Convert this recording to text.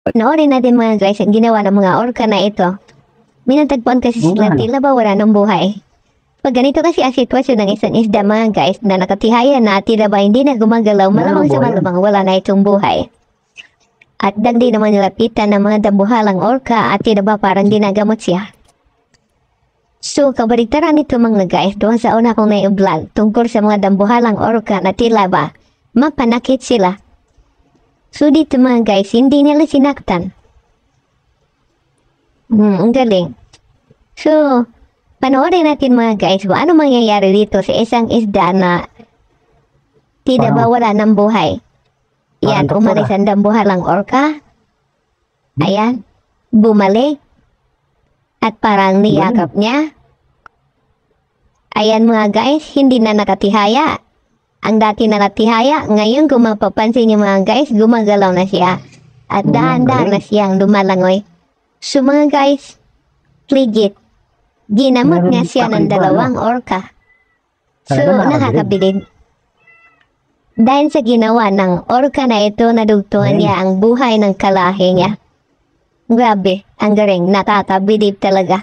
Panoorin natin mga guys ang ginawa ng mga orca na ito. Minatagpuan kasi sila tila ba wala ng buhay. Pag ganito kasi ang sitwasyon ng isang isda mga guys na nakatihaya na tila ba hindi na gumagalaw, malamang sa malamang wala na itong buhay. At dagdi naman nilapitan ng mga dambuhalang orca at tila ba parang ginagamot siya. So, kabaligtaran nito mga guys doon sa una kong na-vlog tungkol sa mga dambuhalang orca na tila ba mapanakit sila. So, dito mga guys, hindi nila sinaktan. Ang galing. So, panoorin natin mga guys kung ano mangyayari dito sa isang isda na tila ba wala ng buhay. Yan, umalis ang dambuhalang orca. Ayan, bumalik. At parang niyakap niya. Ayan mga guys, hindi na nakatihaya. Ang dati na natihaya, ngayon kung mapapansin niyo mga guys, gumagalaw na siya. At dahan-dahan na siyang lumalangoy. So mga guys, legit, ginamot niya siya ng dalawang orca. So nakakabilib. Dahil sa ginawa ng orca na ito, nadugtungan niya ang buhay ng kalahi niya. Grabe, ang galing, nakakabilib talaga.